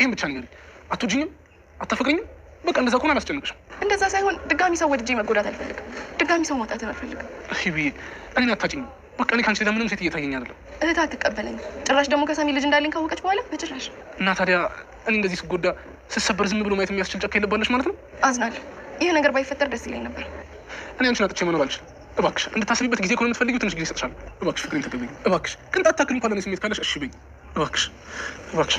ይሄን ብቻ ንገሪኝ። አትወጂኝም? አታፈቅሪኝም? በቃ እንደዛ ከሆነ አላስጨንቅሽም። እንደዛ ሳይሆን ድጋሚ ሰው ወድጄ መጎዳት አልፈልግም። ድጋሚ ሰው ማጣት አልፈልግም። ሂቢ እኔን አታጭኝም። በቃ እኔ ካንቺ ለምንም ሴት እየታየኝ አይደለም። እህት አትቀበለኝ። ጭራሽ ደግሞ ከሳሚ ልጅ እንዳለኝ ካወቀች በኋላ በጭራሽ። እና ታዲያ እኔ እንደዚህ ስጎዳ ስሰበር ዝም ብሎ ማየት የሚያስችል ጨካ የለባለሽ ማለት ነው? አዝናለሁ። ይህ ነገር ባይፈጠር ደስ ይለኝ ነበር። እኔ አንቺን አጥቼ መኖር አልችልም። እባክሽ እንድታስቢበት ጊዜ ከሆነ የምትፈልጊው ትንሽ ጊዜ እሰጥሻለሁ። እባክሽ ፍቅሬን ተቀበይኝ። እባክሽ ቅንጣት ታክል እንኳን ለእኔ ስሜት ካለሽ እሺ በይኝ። እባክሽ እባክሽ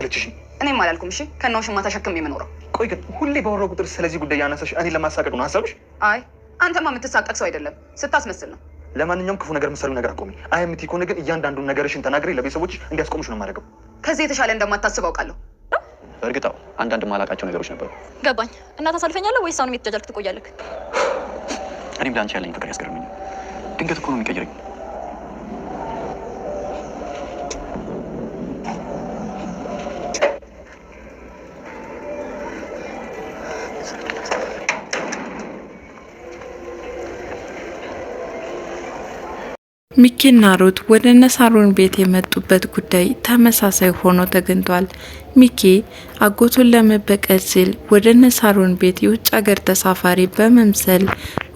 ልጅሽ እኔም አላልኩም። እሺ ከናው ሽማ ተሸክም የምኖረው። ቆይ ግን ሁሌ ባወራው ቁጥር ስለዚህ ጉዳይ ያነሳሽ እኔን ለማሳቀቅ ነው ሀሳብሽ? አይ አንተማ የምትሳቀቅ ሰው አይደለም፣ ስታስመስል ነው። ለማንኛውም ክፉ ነገር መሰሉ ነገር አቆሚ። አይ የምትይ ከሆነ ግን እያንዳንዱን ነገርሽን ተናግሬ ለቤተሰቦች እንዲያስቆሙሽ ነው የማደርገው። ከዚህ የተሻለ እንደማታስብ አውቃለሁ። በእርግጥ አዎ አንዳንድ ማላውቃቸው ነገሮች ነበሩ። ገባኝ። እና ታሳልፈኛለህ ወይስ አሁንም የተጃጃልክ ትቆያለህ? እኔም ለአንቺ ያለኝ ፍቅር ያስገርመኛል። ድንገት እኮ ነው የሚቀይረኝ። ሚኪና ሩት ወደ ነሳሮን ቤት የመጡበት ጉዳይ ተመሳሳይ ሆኖ ተገኝቷል። ሚኪ አጎቱን ለመበቀል ሲል ወደ ነሳሮን ቤት የውጭ ሀገር ተሳፋሪ በመምሰል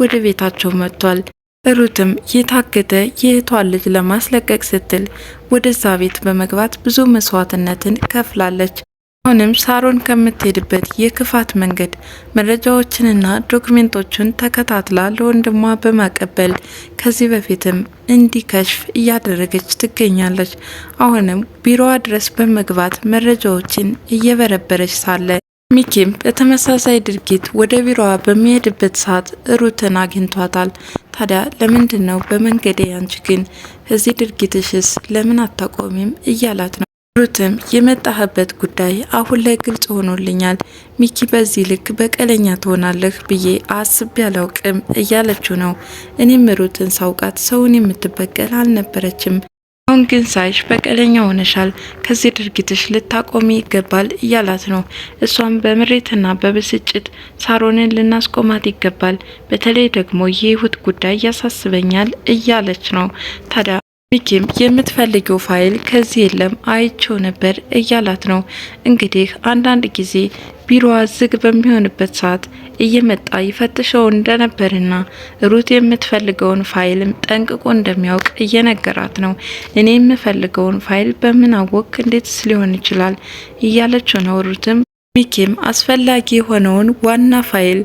ወደ ቤታቸው መጥቷል። ሩትም የታገተ የእህቷን ልጅ ለማስለቀቅ ስትል ወደዛ ቤት በመግባት ብዙ መስዋዕትነትን ከፍላለች። አሁንም ሳሮን ከምትሄድበት የክፋት መንገድ መረጃዎችንና ዶክሜንቶችን ተከታትላ ለወንድሟ በማቀበል ከዚህ በፊትም እንዲከሽፍ እያደረገች ትገኛለች። አሁንም ቢሮዋ ድረስ በመግባት መረጃዎችን እየበረበረች ሳለ ሚኪም በተመሳሳይ ድርጊት ወደ ቢሮዋ በሚሄድበት ሰዓት ሩትን አግኝቷታል። ታዲያ ለምንድን ነው በመንገዴ አንቺ ግን እዚህ ድርጊትሽስ ለምን አታቆሚም እያላት ነው። ሩትም የመጣህበት ጉዳይ አሁን ላይ ግልጽ ሆኖልኛል። ሚኪ በዚህ ልክ በቀለኛ ትሆናለህ ብዬ አስቤ አላውቅም እያለችው ነው። እኔም ሩትን ሳውቃት ሰውን የምትበቀል አልነበረችም። አሁን ግን ሳይሽ በቀለኛ ሆነሻል፣ ከዚህ ድርጊትሽ ልታቆሚ ይገባል እያላት ነው። እሷም በምሬትና በብስጭት ሳሮንን ልናስቆማት ይገባል፣ በተለይ ደግሞ የህይወት ጉዳይ ያሳስበኛል እያለች ነው። ታዲያ ሚኪም የምትፈልገው ፋይል ከዚህ የለም አይቼው ነበር እያላት ነው። እንግዲህ አንዳንድ ጊዜ ቢሮዋ ዝግ በሚሆንበት ሰዓት እየመጣ ይፈትሸው እንደነበርና ሩት የምትፈልገውን ፋይልም ጠንቅቆ እንደሚያውቅ እየነገራት ነው። እኔ የምፈልገውን ፋይል በምን አወቅ? እንዴትስ ሊሆን ይችላል እያለችው ነው ሩትም። ሚኪም አስፈላጊ የሆነውን ዋና ፋይል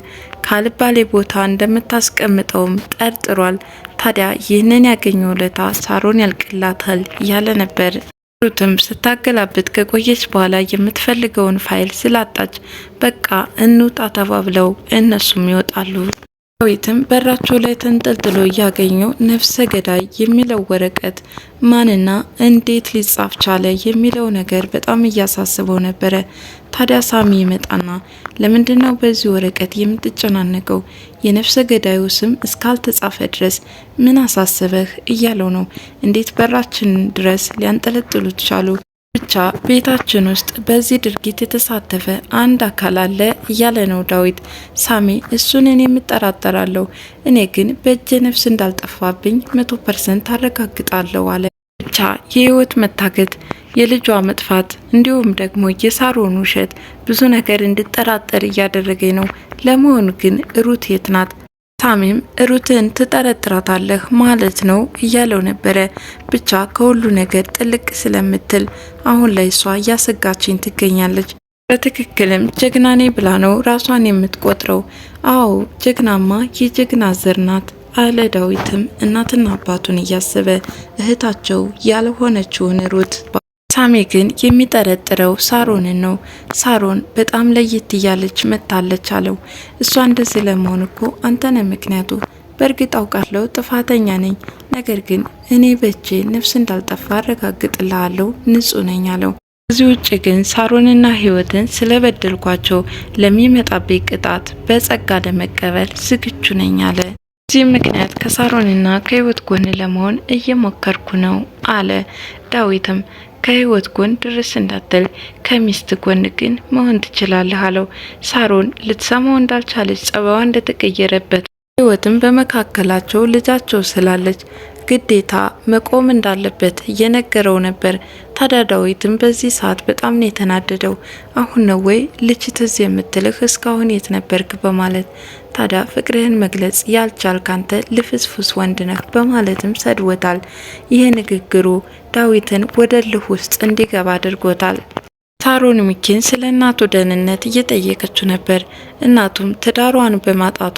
ካልባሌ ቦታ እንደምታስቀምጠውም ጠርጥሯል። ታዲያ ይህንን ያገኘው ለታ ሳሮን ያልቅላታል እያለ ነበር። ሩትም ስታገላብጥ ከቆየች በኋላ የምትፈልገውን ፋይል ስላጣች በቃ እንውጣ ተባብለው እነሱም ይወጣሉ። ዳዊትም በራቸው ላይ ተንጠልጥሎ ያገኘው ነፍሰ ገዳይ የሚለው ወረቀት ማንና እንዴት ሊጻፍ ቻለ የሚለው ነገር በጣም እያሳስበው ነበረ። ታዲያ ሳሚ ይመጣና ለምንድነው በዚህ ወረቀት የምትጨናነቀው? የነፍሰ ገዳዩ ስም እስካልተጻፈ ድረስ ምን አሳስበህ እያለው ነው። እንዴት በራችን ድረስ ሊያንጠለጥሉት ቻሉ? ብቻ ቤታችን ውስጥ በዚህ ድርጊት የተሳተፈ አንድ አካል አለ እያለ ነው ዳዊት። ሳሚ እሱን እኔ የምጠራጠራለሁ፣ እኔ ግን በእጄ ነፍስ እንዳልጠፋብኝ 100% አረጋግጣለሁ አለ። ብቻ የህይወት መታገት፣ የልጇ መጥፋት እንዲሁም ደግሞ የሳሮን ውሸት ብዙ ነገር እንድጠራጠር እያደረገኝ ነው። ለመሆኑ ግን ሩት የት ናት? ሳሚም ሩትን ትጠረጥራታለህ ማለት ነው እያለው ነበረ። ብቻ ከሁሉ ነገር ጥልቅ ስለምትል አሁን ላይ እሷ እያሰጋችኝ ትገኛለች። በትክክልም ጀግናኔ ብላ ነው ራሷን የምትቆጥረው። አዎ ጀግናማ የጀግና ዘር ናት አለ ዳዊትም እናትና አባቱን እያሰበ እህታቸው ያልሆነችውን ሩት። ሳሚ ግን የሚጠረጥረው ሳሮንን ነው። ሳሮን በጣም ለየት እያለች መታለች አለው። እሷ እንደዚህ ለመሆን እኮ አንተነ ምክንያቱ። በእርግጥ አውቃለሁ ጥፋተኛ ነኝ፣ ነገር ግን እኔ በእጄ ነፍስ እንዳልጠፋ አረጋግጥልሃለሁ፣ ንጹህ ነኝ አለው። ከዚህ ውጭ ግን ሳሮንና ህይወትን ስለበደልኳቸው ለሚመጣብኝ ቅጣት በጸጋ ለመቀበል ዝግጁ ነኝ አለ። በዚህ ምክንያት ከሳሮንና ከህይወት ጎን ለመሆን እየሞከርኩ ነው አለ። ዳዊትም ከህይወት ጎን ድረስ እንዳትል ከሚስት ጎን ግን መሆን ትችላለህ አለው። ሳሮን ልትሰማው እንዳልቻለች ጸባዋ እንደተቀየረበት ህይወትም በመካከላቸው ልጃቸው ስላለች ግዴታ መቆም እንዳለበት እየነገረው ነበር። ታዲያ ዳዊትም በዚህ ሰዓት በጣም ነው የተናደደው። አሁን ነው ወይ ልጅ ትዝ የምትልህ እስካሁን የት ነበርክ? በማለት ታዲያ ፍቅርህን መግለጽ ያልቻልክ አንተ ልፍስፍስ ወንድ ነህ በማለትም ሰድወታል። ይህ ንግግሩ ዳዊትን ወደ እልህ ውስጥ እንዲገባ አድርጎታል። ሳሮን ሚኪን ስለ እናቱ ደህንነት እየጠየቀችው ነበር። እናቱም ትዳሯን በማጣቷ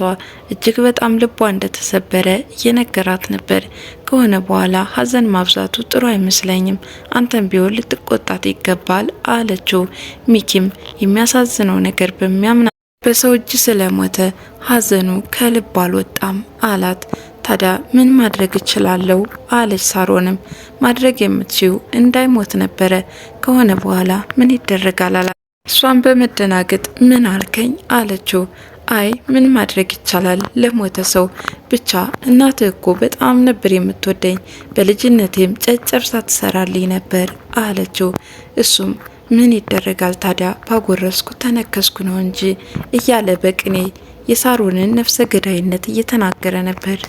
እጅግ በጣም ልቧ እንደተሰበረ እየነገራት ነበር። ከሆነ በኋላ ሀዘን ማብዛቱ ጥሩ አይመስለኝም፣ አንተም ቢሆን ልትቆጣት ይገባል አለችው። ሚኪም የሚያሳዝነው ነገር በሚያምና በሰው እጅ ስለሞተ ሀዘኑ ከልብ አልወጣም አላት። ታዲያ ምን ማድረግ እችላለሁ አለች ሳሮንም። ማድረግ የምትችው እንዳይሞት ነበረ፣ ከሆነ በኋላ ምን ይደረጋል አላት። እሷን በመደናገጥ ምን አልከኝ አለችው። አይ ምን ማድረግ ይቻላል ለሞተ ሰው ብቻ እናትህ እኮ በጣም ነበር የምትወደኝ፣ በልጅነቴም ጨጨብሳ ትሰራልኝ ነበር አለችው። እሱም ምን ይደረጋል ታዲያ ባጎረስኩ ተነከስኩ ነው እንጂ እያለ በቅኔ የሳሮንን ነፍሰ ገዳይነት እየተናገረ ነበር።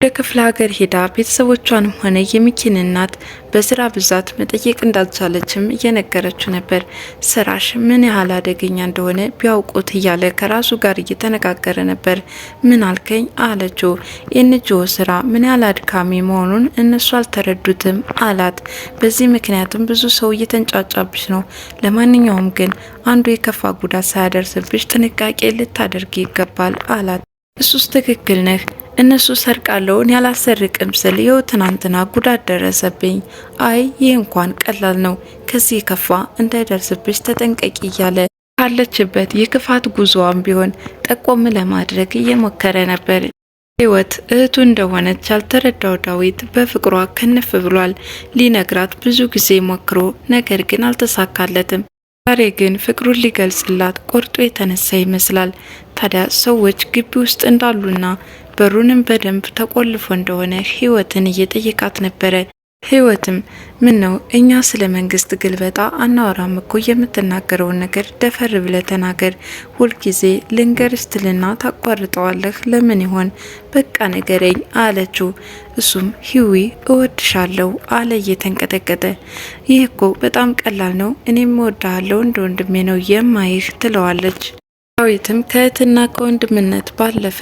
ወደ ክፍለ ሀገር ሄዳ ቤተሰቦቿንም ሆነ የሚኪን እናት በስራ ብዛት መጠየቅ እንዳልቻለችም እየነገረችው ነበር። ስራሽ ምን ያህል አደገኛ እንደሆነ ቢያውቁት እያለ ከራሱ ጋር እየተነጋገረ ነበር። ምን አልከኝ አለችው። የኤንጂኦ ስራ ምን ያህል አድካሚ መሆኑን እነሱ አልተረዱትም አላት። በዚህ ምክንያትም ብዙ ሰው እየተንጫጫብሽ ነው። ለማንኛውም ግን አንዱ የከፋ ጉዳት ሳያደርስብሽ ጥንቃቄ ልታደርግ ይገባል አላት። እሱስ ትክክል ነህ፣ እነሱ ሰርቃለውን ያላሰርቅም ስል ይኸው ትናንትና ጉዳት ደረሰብኝ። አይ ይህ እንኳን ቀላል ነው፣ ከዚህ ከፋ እንዳይደርስብሽ ተጠንቀቂ እያለ ካለችበት የክፋት ጉዞዋን ቢሆን ጠቆም ለማድረግ እየሞከረ ነበር። ህይወት እህቱ እንደሆነች ያልተረዳው ዳዊት በፍቅሯ ክንፍ ብሏል። ሊነግራት ብዙ ጊዜ ሞክሮ ነገር ግን አልተሳካለትም። ዛሬ ግን ፍቅሩን ሊገልጽላት ቆርጦ የተነሳ ይመስላል። ታዲያ ሰዎች ግቢ ውስጥ እንዳሉና በሩንም በደንብ ተቆልፎ እንደሆነ ህይወትን እየጠየቃት ነበረ። ህይወትም ምን ነው እኛ ስለ መንግስት ግልበጣ አናወራም እኮ፣ የምትናገረውን ነገር ደፈር ብለ ተናገር፣ ሁልጊዜ ልንገር ስትልና ታቋርጠዋለህ፣ ለምን ይሆን? በቃ ነገረኝ አለችው። እሱም ሂዊ እወድሻለሁ አለ እየተንቀጠቀጠ። ይህ እኮ በጣም ቀላል ነው፣ እኔም እወድሃለሁ እንደ ወንድሜ ነው የማይህ ትለዋለች። ዳዊትም ከእህትና ከወንድምነት ባለፈ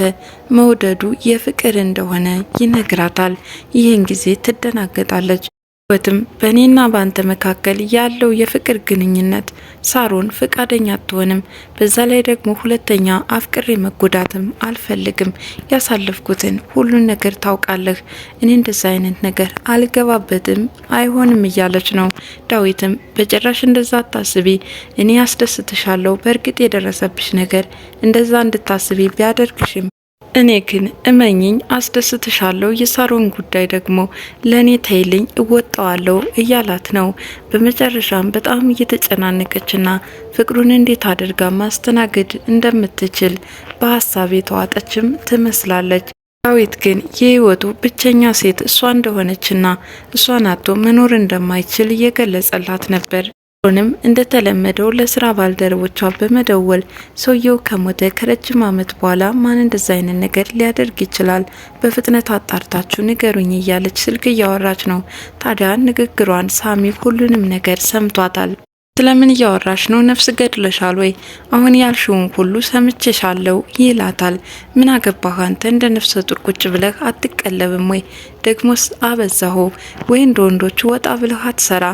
መውደዱ የፍቅር እንደሆነ ይነግራታል። ይህን ጊዜ ትደናገጣለች። ህይወትም በእኔና ባንተ መካከል ያለው የፍቅር ግንኙነት ሳሮን ፍቃደኛ አትሆንም። በዛ ላይ ደግሞ ሁለተኛ አፍቅሬ መጎዳትም አልፈልግም። ያሳለፍኩትን ሁሉን ነገር ታውቃለህ። እኔ እንደዛ አይነት ነገር አልገባበትም፣ አይሆንም እያለች ነው። ዳዊትም በጭራሽ እንደዛ አታስቢ፣ እኔ ያስደስትሻለሁ። በእርግጥ የደረሰብሽ ነገር እንደዛ እንድታስቢ ቢያደርግሽም እኔ ግን እመኝኝ አስደስትሻለሁ። የሳሮን ጉዳይ ደግሞ ለእኔ ተይልኝ እወጣዋለሁ እያላት ነው። በመጨረሻም በጣም እየተጨናነቀችና ፍቅሩን እንዴት አድርጋ ማስተናገድ እንደምትችል በሀሳብ የተዋጠችም ትመስላለች። ዳዊት ግን የህይወቱ ብቸኛ ሴት እሷ እንደሆነችና እሷን አጥቶ መኖር እንደማይችል እየገለጸላት ነበር። ሆንም እንደተለመደው ለስራ ባልደረቦቿ በመደወል ሰውየው ከሞተ ከረጅም ዓመት በኋላ ማን እንደዛ አይነት ነገር ሊያደርግ ይችላል? በፍጥነት አጣርታችሁ ንገሩኝ እያለች ስልክ እያወራች ነው። ታዲያ ንግግሯን ሳሚ ሁሉንም ነገር ሰምቷታል። ስለምን እያወራሽ ነው? ነፍስ ገድለሻል ወይ? አሁን ያልሽውን ሁሉ ሰምቼሻለሁ ይላታል። ምን አገባህ አንተ? እንደ ነፍሰ ጡር ቁጭ ብለህ አትቀለብም ወይ? ደግሞስ አበዛሁ ወይ? እንደ ወንዶቹ ወጣ ብለህ አትሰራ።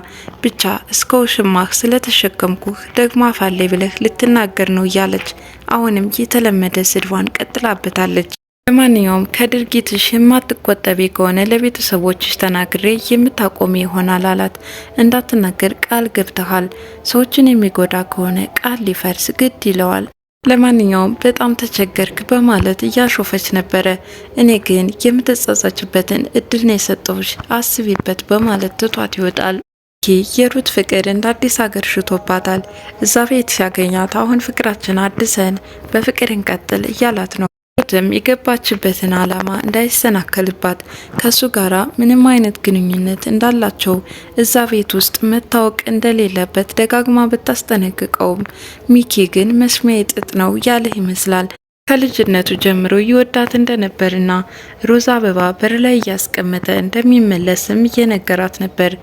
ብቻ እስከ ውሽማህ ስለተሸከምኩህ ደግሞ አፋሌ ብለህ ልትናገር ነው እያለች አሁንም የተለመደ ስድቧን ቀጥላበታለች። ለማንኛውም ከድርጊትሽ የማትቆጠቢ ከሆነ ለቤተሰቦችሽ ተናግሬ የምታቆሚ ይሆናል አላት። እንዳትናገር ቃል ገብተሃል። ሰዎችን የሚጎዳ ከሆነ ቃል ሊፈርስ ግድ ይለዋል። ለማንኛውም በጣም ተቸገርክ በማለት እያሾፈች ነበረ። እኔ ግን የምትጸጸችበትን እድል ነው የሰጠሁሽ፣ አስቢበት በማለት ትቷት ይወጣል። የሩት ፍቅር እንደ አዲስ ሀገር ሽቶባታል። እዛ ቤት ሲያገኛት አሁን ፍቅራችን አድሰን በፍቅር እንቀጥል እያላት ነው። ሩትም የገባችበትን ዓላማ እንዳይሰናከልባት ከሱ ጋራ ምንም አይነት ግንኙነት እንዳላቸው እዛ ቤት ውስጥ መታወቅ እንደሌለበት ደጋግማ ብታስጠነቅቀውም ሚኪ ግን መስሚያ ጥጥ ነው ያለ ይመስላል። ከልጅነቱ ጀምሮ ይወዳት እንደነበርና ሮዛ አበባ በር ላይ እያስቀመጠ እንደሚመለስም እየነገራት ነበር።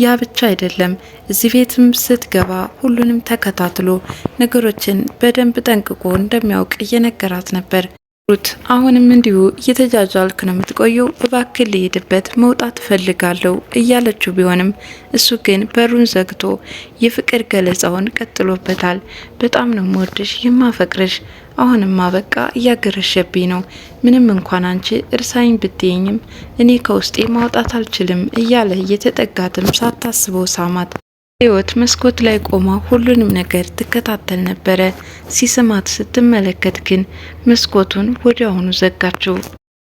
ያ ብቻ አይደለም፣ እዚህ ቤትም ስትገባ ሁሉንም ተከታትሎ ነገሮችን በደንብ ጠንቅቆ እንደሚያውቅ እየነገራት ነበር። ሩት አሁንም እንዲሁ እየተጃጃልክ ነው የምትቆየው፣ እባክህ ልሄድበት መውጣት እፈልጋለሁ እያለችው ቢሆንም እሱ ግን በሩን ዘግቶ የፍቅር ገለጻውን ቀጥሎበታል። በጣም ነው የምወድሽ የማፈቅርሽ፣ አሁንማ በቃ እያገረሸብኝ ነው፣ ምንም እንኳን አንቺ እርሳኝ ብትይኝም እኔ ከውስጤ ማውጣት አልችልም እያለ እየተጠጋትም ሳታስበው ሳማት። ህይወት መስኮት ላይ ቆማ ሁሉንም ነገር ትከታተል ነበረ። ሲስማት ስትመለከት ግን መስኮቱን ወዲያውኑ ዘጋችው።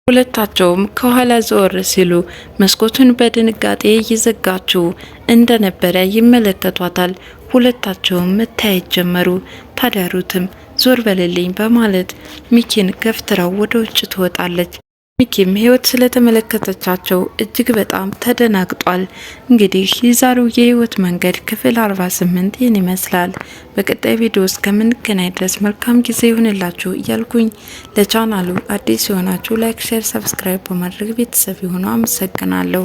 ሁለታቸውም ከኋላ ዘወር ሲሉ መስኮቱን በድንጋጤ እየዘጋችው እንደነበረ ይመለከቷታል። ሁለታቸውም መታየት ጀመሩ። ታዲያ ሩትም ዞር በልልኝ በማለት ሚኪን ገፍትራው ወደ ውጭ ትወጣለች። ሚኪም ህይወት ስለተመለከተቻቸው እጅግ በጣም ተደናግጧል። እንግዲህ የዛሬው የህይወት መንገድ ክፍል 48 ይህን ይመስላል። በቀጣይ ቪዲዮ እስከምንገናኝ ድረስ መልካም ጊዜ ይሁንላችሁ እያልኩኝ ለቻናሉ አዲስ የሆናችሁ ላይክ፣ ሼር፣ ሰብስክራይብ በማድረግ ቤተሰብ ይሁኑ። አመሰግናለሁ።